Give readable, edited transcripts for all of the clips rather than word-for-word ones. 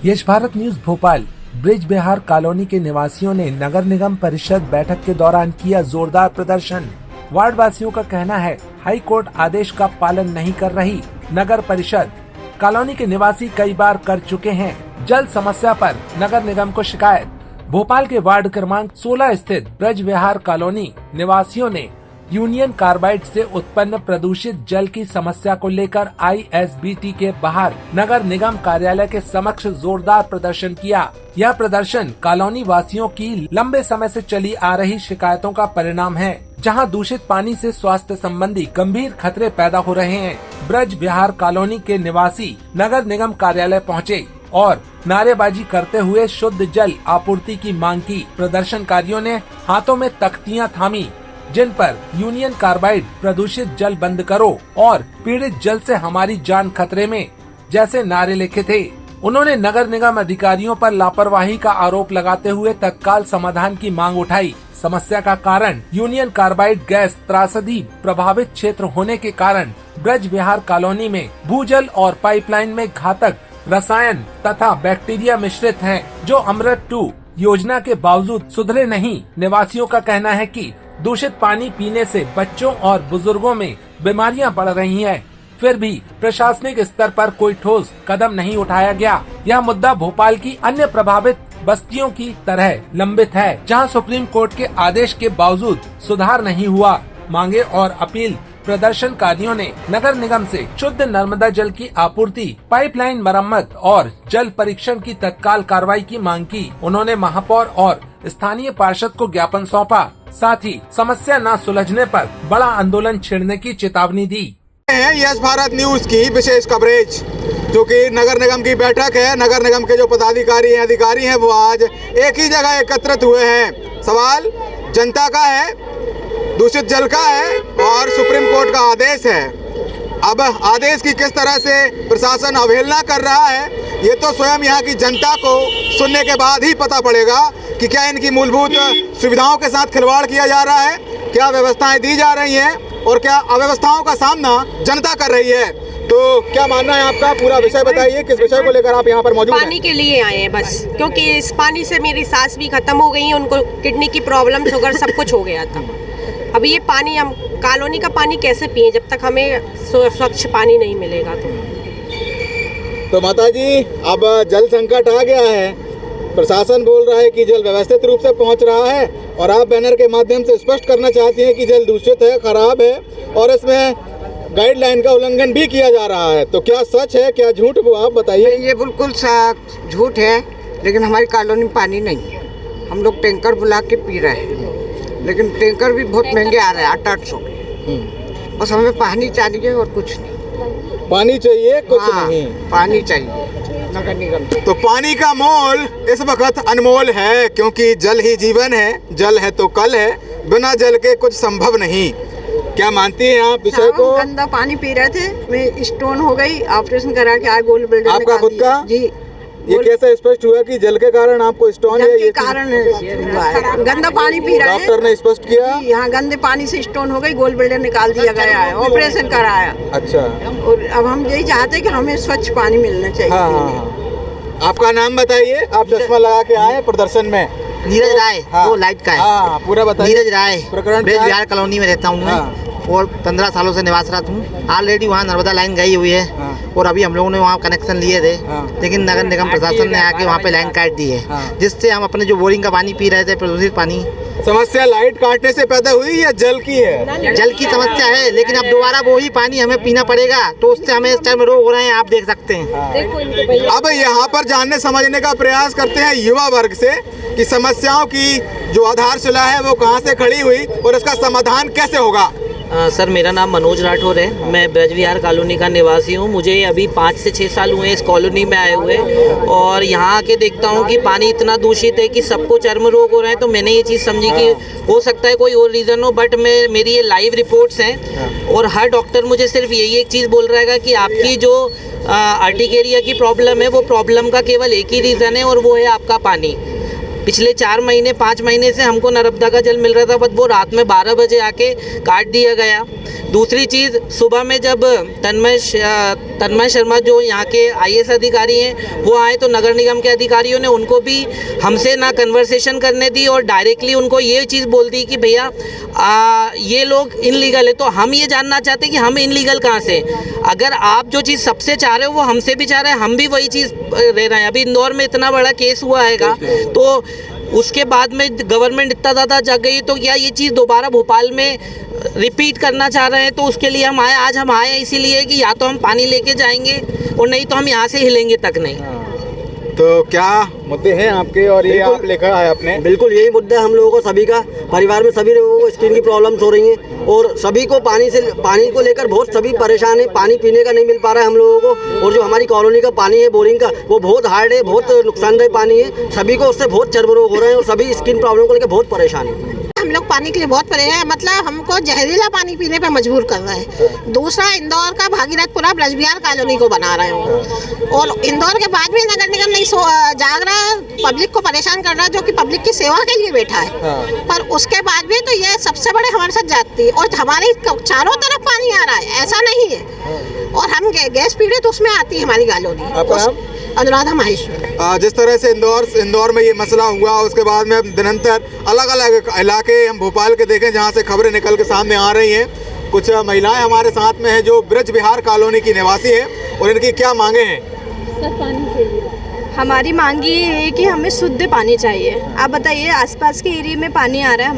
यश Bharat news Bhopal. Brij Vihar colony के निवासियों ने नगर निगम परिषद बैठक के दौरान किया जोरदार प्रदर्शन। वार्ड वासियों का कहना है हाई कोर्ट आदेश का पालन नहीं कर रही नगर परिषद। कॉलोनी के निवासी कई बार कर चुके हैं जल समस्या पर नगर निगम को शिकायत। भोपाल के वार्ड क्रमांक 16 स्थित ब्रज विहार कॉलोनी निवासियों ने यूनियन कार्बाइड से उत्पन्न प्रदूषित जल की समस्या को लेकर ISBT के बाहर नगर निगम कार्यालय के समक्ष जोरदार प्रदर्शन किया। यह प्रदर्शन कॉलोनी वासियों की लंबे समय से चली आ रही शिकायतों का परिणाम है, जहां दूषित पानी से स्वास्थ्य संबंधी गंभीर खतरे पैदा हो रहे हैं। ब्रज विहार कॉलोनी के निवासी नगर निगम कार्यालय पहुँचे और नारेबाजी करते हुए शुद्ध जल आपूर्ति की मांग की। प्रदर्शनकारियों ने हाथों में तख्तियां थामी, जिन पर यूनियन कार्बाइड, प्रदूषित जल बंद करो और पीड़ित जल से हमारी जान खतरे में जैसे नारे लिखे थे। उन्होंने नगर निगम अधिकारियों पर लापरवाही का आरोप लगाते हुए तत्काल समाधान की मांग उठाई। समस्या का कारण यूनियन कार्बाइड गैस त्रासदी प्रभावित क्षेत्र होने के कारण ब्रज विहार कॉलोनी में भूजल और पाइपलाइन में घातक रसायन तथा बैक्टीरिया मिश्रित हैं, जो अमृत 2 योजना के बावजूद सुधरे नहीं। निवासियों का कहना है कि दूषित पानी पीने से बच्चों और बुजुर्गों में बीमारियां बढ़ रही हैं, फिर भी प्रशासनिक स्तर पर कोई ठोस कदम नहीं उठाया गया। यह मुद्दा भोपाल की अन्य प्रभावित बस्तियों की तरह लंबित है, जहां सुप्रीम कोर्ट के आदेश के बावजूद सुधार नहीं हुआ। मांगे और अपील। प्रदर्शनकारियों ने नगर निगम से शुद्ध नर्मदा जल की आपूर्ति, पाइपलाइन मरम्मत और जल परीक्षण की तत्काल कार्रवाई की मांग की। उन्होंने महापौर और स्थानीय पार्षद को ज्ञापन सौंपा, साथ ही समस्या न सुलझने पर बड़ा आंदोलन छेड़ने की चेतावनी दी। यश भारत न्यूज की विशेष कवरेज, जो कि नगर निगम की बैठक है। नगर निगम के जो पदाधिकारी हैं, अधिकारी हैं, वो आज एक ही जगह एकत्रित हुए हैं। सवाल जनता का है, दूषित जल का है और सुप्रीम कोर्ट का आदेश है। अब आदेश की किस तरह से प्रशासन अवहेलना कर रहा है, ये तो स्वयं यहाँ की जनता को सुनने के बाद ही पता पड़ेगा कि क्या इनकी मूलभूत सुविधाओं के साथ खिलवाड़ किया जा रहा है, क्या व्यवस्थाएं दी जा रही हैं और क्या अव्यवस्थाओं का सामना जनता कर रही है। तो क्या मानना है आपका, पूरा विषय बताइए, किस विषय को लेकर आप यहाँ पर मौजूद हैं? पानी के लिए आए हैं बस, क्योंकि इस पानी से मेरी सास भी खत्म हो गई है, उनको किडनी की प्रॉब्लम, शुगर सब कुछ हो गया था। अब ये पानी हम कॉलोनी का पानी कैसे पिए जब तक हमें स्वच्छ पानी नहीं मिलेगा। तो माता जी, अब जल संकट आ गया है, प्रशासन बोल रहा है कि जल व्यवस्थित रूप से पहुंच रहा है और आप बैनर के माध्यम से स्पष्ट करना चाहती हैं कि जल दूषित है, खराब है और इसमें गाइडलाइन का उल्लंघन भी किया जा रहा है। तो क्या सच है, क्या झूठ, वो आप बताइए। ये बिल्कुल झूठ है, लेकिन हमारी कॉलोनी में पानी नहीं है। हम लोग टैंकर बुला के पी रहे हैं, लेकिन टैंकर भी बहुत महंगे आ रहे हैं, 800 के। बस हमें पानी चाहिए और कुछ नहीं। पानी चाहिए, कुछ नहीं, पानी चाहिए नगर निगम। तो पानी का मोल इस वक्त अनमोल है, क्योंकि जल ही जीवन है, जल है तो कल है, बिना जल के कुछ संभव नहीं। क्या मानती हैं आप विषय को? गंदा पानी पी रहे थे, मैं स्टोन हो गई, ऑपरेशन करा के आज गोल्ड बिल्डर आपका खुद का? जी। ये कैसे स्पष्ट हुआ कि जल के कारण आपको स्टोन है? ये कारण गंदा पानी पी रहे हैं, डॉक्टर ने स्पष्ट किया। यहाँ गंदे पानी से स्टोन हो गई, गोल्ड बिल्डर निकाल दिया गया है, ऑपरेशन कराया। अच्छा। और अब हम यही चाहते हैं कि हमें स्वच्छ पानी मिलना चाहिए। हाँ। आपका नाम बताइए, आप चश्मा लगा के आए प्रदर्शन में। नीरज राय, वो लाइट का है। हाँ, पूरा बताइए। नीरज राय, प्रकरण ब्रज विहार कॉलोनी में रहता हूँ मैं और 15 सालों से निवासरत हूँ। ऑलरेडी वहाँ नर्मदा लाइन गई हुई है और अभी हम लोगों ने वहाँ कनेक्शन लिए थे, लेकिन नगर निगम प्रशासन ने आके वहाँ पे लाइन काट दी है, जिससे हम अपने जो बोरिंग का पानी पी रहे थे, प्रदूषित पानी। समस्या लाइट काटने से पैदा हुई या जल की है? जल की समस्या है, लेकिन अब दोबारा वो ही पानी हमें पीना पड़ेगा, तो उससे हमें इस टाइम रोग हो रहे हैं, आप देख सकते हैं। अब यहाँ पर जानने समझने का प्रयास करते हैं युवा वर्ग से कि समस्याओं की जो आधारशिला है वो कहाँ से खड़ी हुई और इसका समाधान कैसे होगा। सर, मेरा नाम मनोज राठौर है, मैं ब्रज विहार कॉलोनी का निवासी हूँ। मुझे अभी 5 से 6 साल हुए इस कॉलोनी में आए हुए और यहाँ आके देखता हूँ कि पानी इतना दूषित है कि सबको चर्म रोग हो रहे हैं। तो मैंने ये चीज़ समझी कि हो सकता है कोई और रीज़न हो, बट मेरी ये लाइव रिपोर्ट्स हैं और हर डॉक्टर मुझे सिर्फ यही एक चीज़ बोल रहा है कि आपकी जो आर्टिकेरिया की प्रॉब्लम है, वो प्रॉब्लम का केवल एक ही रीज़न है और वो है आपका पानी। पिछले 4 महीने 5 महीने से हमको नर्मदा का जल मिल रहा था, बट वो रात में 12 बजे आके काट दिया गया। दूसरी चीज़, सुबह में जब तन्मय शर्मा जो यहाँ के IAS अधिकारी हैं वो आए तो नगर निगम के अधिकारियों ने उनको भी हमसे ना कन्वर्सेशन करने दी और डायरेक्टली उनको ये चीज़ बोल दी कि भैया ये लोग इनलीगल है। तो हम ये जानना चाहते हैं कि हम इनलीगल कहाँ से? अगर आप जो चीज़ सबसे चाह रहे हो वो हमसे भी चाह रहे हैं, हम भी वही चीज़ ले रहे हैं। अभी इंदौर में इतना बड़ा केस हुआ हैगा, तो उसके बाद में गवर्नमेंट इतना ज़्यादा जग गई, तो क्या ये चीज़ दोबारा भोपाल में रिपीट करना चाह रहे हैं? तो उसके लिए हम आए, आज हम आए इसीलिए कि या तो हम पानी लेके जाएंगे और नहीं तो हम यहाँ से हिलेंगे तक नहीं। तो क्या मुद्दे हैं आपके और ये आप लिखा है आपने? बिल्कुल यही मुद्दा है हम लोगों को, सभी का, परिवार में सभी लोगों को स्किन की प्रॉब्लम्स हो रही हैं और सभी को पानी को लेकर बहुत सभी परेशान हैं। पानी पीने का नहीं मिल पा रहा है हम लोगों को, और जो हमारी कॉलोनी का पानी है बोरिंग का वो बहुत हार्ड है, बहुत नुकसानदेह पानी है, सभी को उससे बहुत चर्म रोग हो रहे हैं और सभी स्किन प्रॉब्लम को लेकर बहुत परेशान है। हम लोग पानी के लिए बहुत परेशान है, मतलब हमको जहरीला पानी पीने पे मजबूर कर रहे हैं। दूसरा, इंदौर का भागीरथपुरा ब्रज विहार कॉलोनी को बना रहे हैं और इंदौर के बाद भी नगर निगम नहीं जाग रहा है, पब्लिक को परेशान कर रहा है, जो कि पब्लिक की सेवा के लिए बैठा है। पर उसके बाद भी तो ये सबसे बड़े हमारे साथ जाती है और हमारे चारों तरफ पानी आ रहा है, ऐसा नहीं है। और हम गैस पीड़ित उसमें आती है हमारी कॉलोनी। अनुराधा माहेश्वरी। जिस तरह से इंदौर में ये मसला हुआ, उसके बाद में दिनंतर अलग अलग इलाके हम भोपाल के देखें जहाँ से खबरें निकल के सामने आ रही हैं। कुछ महिलाएं हमारे साथ में हैं जो ब्रज विहार कॉलोनी की निवासी हैं और इनकी क्या मांगे हैं? सर, पानी चाहिए। हमारी मांग ये है कि हमें शुद्ध पानी चाहिए। आप बताइए, आसपास के एरिया में पानी आ रहा है,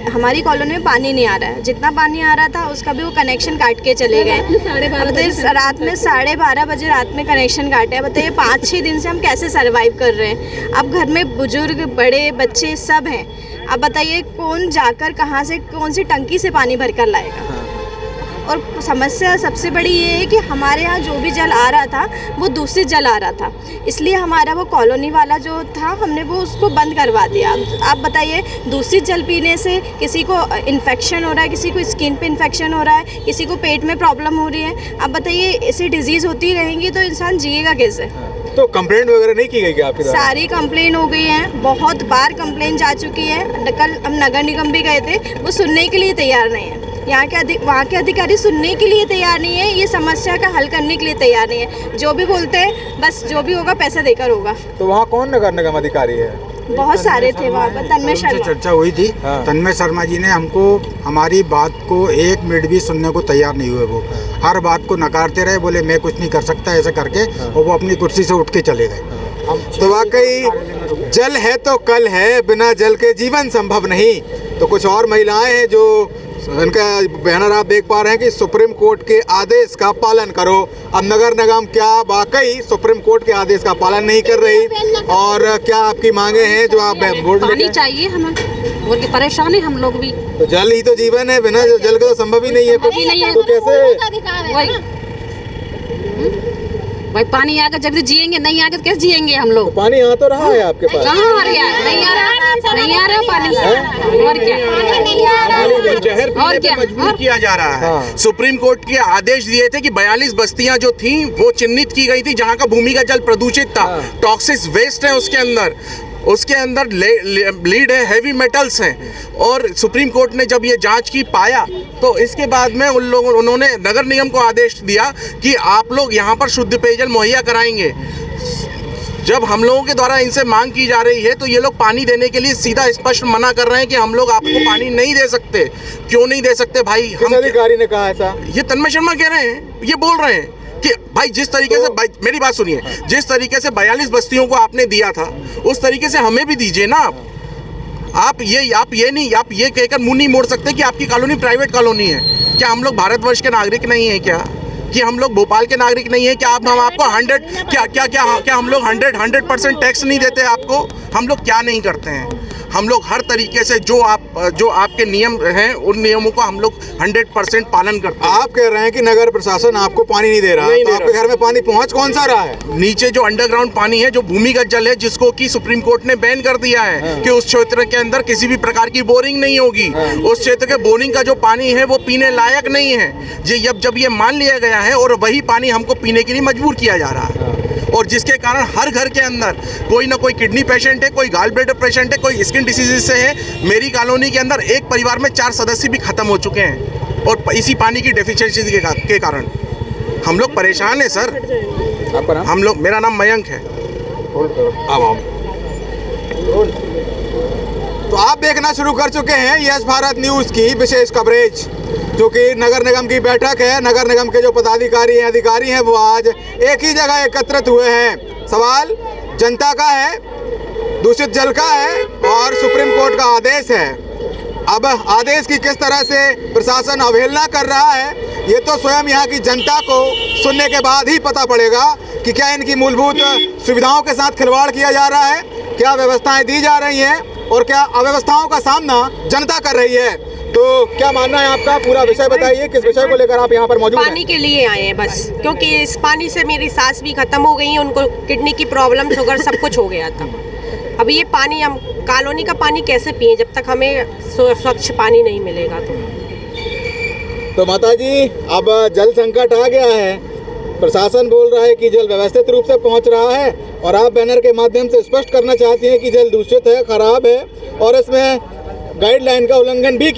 हमारी कॉलोनी में पानी नहीं आ रहा है। जितना पानी आ रहा था उसका भी वो कनेक्शन काट के चले गए। रात में 12:30 बजे रात में कनेक्शन काटे। बताइए 5-6 दिन से हम कैसे सर्वाइव कर रहे हैं? अब घर में बुजुर्ग, बड़े, बच्चे सब हैं। अब बताइए कौन जाकर कहाँ से कौन सी टंकी से पानी भर कर लाएगा? और समस्या सबसे बड़ी ये है कि हमारे यहाँ जो भी जल आ रहा था वो दूषित जल आ रहा था, इसलिए हमारा वो कॉलोनी वाला जो था हमने वो उसको बंद करवा दिया। आप बताइए, दूषित जल पीने से किसी को इन्फेक्शन हो रहा है, किसी को स्किन पे इन्फेक्शन हो रहा है, किसी को पेट में प्रॉब्लम हो रही है। आप बताइए, ऐसी डिजीज़ होती रहेंगी तो इंसान जिएगा कैसे? तो कंप्लेंट वगैरह नहीं की गई क्या आपकी? सारी कंप्लेन हो गई है, बहुत बार कंप्लेन जा चुकी है। कल हम नगर निगम भी गए थे, वो सुनने के लिए तैयार नहीं है। वहाँ के अधिकारी सुनने के लिए तैयार नहीं है, ये समस्या का हल करने के लिए तैयार नहीं है। जो भी बोलते हैं बस जो भी होगा पैसा देकर होगा। तो वहाँ कौन नगर निगम अधिकारी है? बहुत सारे थे वहाँ पर। तन्मय शर्मा चर्चा हुई थी। तन्मय शर्मा जी ने हमको हमारी बात को 1 मिनट भी सुनने को तैयार नहीं हुए। वो हर बात को नकारते रहे, बोले मैं कुछ नहीं कर सकता ऐसे करके, और वो अपनी कुर्सी से उठ के चले गए। तो वाकई जल है तो कल है, बिना जल के जीवन संभव नहीं। तो कुछ और महिलाएं हैं जो इनका बैनर आप देख पा रहे हैं कि सुप्रीम कोर्ट के आदेश का पालन करो। अब नगर निगम क्या वाकई सुप्रीम कोर्ट के आदेश का पालन नहीं कर रही? और क्या आपकी मांगे हैं जो आप बोर्ड में? पानी चाहिए हमें, और की परेशान है हम लोग भी। तो जल ही तो जीवन है, बिना जल के तो संभव ही नहीं है कुछ। तो कैसे भाई पानी आकर जब जिएंगे, नहीं आकर कैसे जिएंगे हम लोग? तो पानी आ तो रहा है आपके पास? कहाँ आ रहा है? नहीं आ रहा पानी। और क्या? और क्या मजबूर किया जा रहा है? सुप्रीम कोर्ट के आदेश दिए थे कि 42 बस्तियां जो थी वो चिन्हित की गई थी जहां का भूमिगत जल प्रदूषित था, टॉक्सिक वेस्ट है उसके अंदर लीड है, हैवी मेटल्स हैं। और सुप्रीम कोर्ट ने जब ये जांच की पाया तो इसके बाद में उन्होंने नगर निगम को आदेश दिया कि आप लोग यहाँ पर शुद्ध पेयजल मुहैया कराएंगे। जब हम लोगों के द्वारा इनसे मांग की जा रही है तो ये लोग पानी देने के लिए सीधा स्पष्ट मना कर रहे हैं कि हम लोग आपको पानी नहीं दे सकते। क्यों नहीं दे सकते भाई? हम अधिकारी ने कहा ऐसा? ये तन्मय शर्मा कह रहे हैं, ये बोल रहे हैं कि भाई जिस तरीके से, भाई मेरी बात सुनिए, जिस तरीके से 42 बस्तियों को आपने दिया था उस तरीके से हमें भी दीजिए ना। आप ये कहकर मुंह नहीं मोड़ सकते कि आपकी कॉलोनी प्राइवेट कॉलोनी है। क्या हम लोग भारतवर्ष के नागरिक नहीं है क्या? कि हम लोग भोपाल के नागरिक नहीं है क्या? हम आपको 100 हम लोग 100% टैक्स नहीं देते आपको? हम लोग क्या नहीं करते हैं? हम लोग हर तरीके से जो आपके नियम हैं उन नियमों को हम लोग 100% पालन करते हैं। आप कह रहे हैं कि नगर प्रशासन आपको पानी नहीं दे रहा, तो आपके घर में पानी पहुंच कौन सा रहा है? नीचे जो अंडरग्राउंड पानी है, जो भूमिगत जल है, जिसको कि सुप्रीम कोर्ट ने बैन कर दिया है कि उस क्षेत्र के अंदर किसी भी प्रकार की बोरिंग नहीं होगी। उस क्षेत्र के बोरिंग का जो पानी है वो पीने लायक नहीं है। जब ये मान लिया गया है और वही पानी हमको पीने के लिए मजबूर किया जा रहा है। और जिसके कारण हर घर के अंदर कोई ना कोई किडनी पेशेंट है, कोई गॉल ब्लैडर पेशेंट है, कोई स्किन डिसीज से है। मेरी कॉलोनी के अंदर एक परिवार में 4 सदस्य भी खत्म हो चुके हैं और इसी पानी की डेफिशिएंसी के कारण हम लोग परेशान हैं सर। आपका नाम? हम लोग, मेरा नाम मयंक है। तो आप देखना शुरू कर चुके हैं यस भारत न्यूज़ की विशेष कवरेज, जो कि नगर निगम की बैठक है। नगर निगम के जो पदाधिकारी हैं, अधिकारी हैं, वो आज एक ही जगह एकत्रित हुए हैं। सवाल जनता का है, दूषित जल का है और सुप्रीम कोर्ट का आदेश है। अब आदेश की किस तरह से प्रशासन अवहेलना कर रहा है, ये तो स्वयं यहाँ की जनता को सुनने के बाद ही पता पड़ेगा कि क्या इनकी मूलभूत सुविधाओं के साथ खिलवाड़ किया जा रहा है, क्या व्यवस्थाएं दी जा रही हैं और क्या अव्यवस्थाओं का सामना जनता कर रही है। तो क्या मानना है आपका, पूरा विषय बताइए, किस विषय को लेकर आप यहाँ पर मौजूद हैं? पानी के लिए आए हैं बस, क्योंकि इस पानी से मेरी सास भी खत्म हो गई है, उनको किडनी की प्रॉब्लम, शुगर सब कुछ हो गया था। अब ये पानी हम कॉलोनी का पानी कैसे पिए जब तक हमें स्वच्छ पानी नहीं मिलेगा। तो माता जी, अब जल संकट आ गया है, प्रशासन बोल रहा है कि जल व्यवस्थित रूप से पहुंच रहा है और आप बैनर के माध्यम से स्पष्ट करना चाहती हैं कि जल दूषित है, खराब है और इसमें गाइडलाइन का उल्लंघन भी किया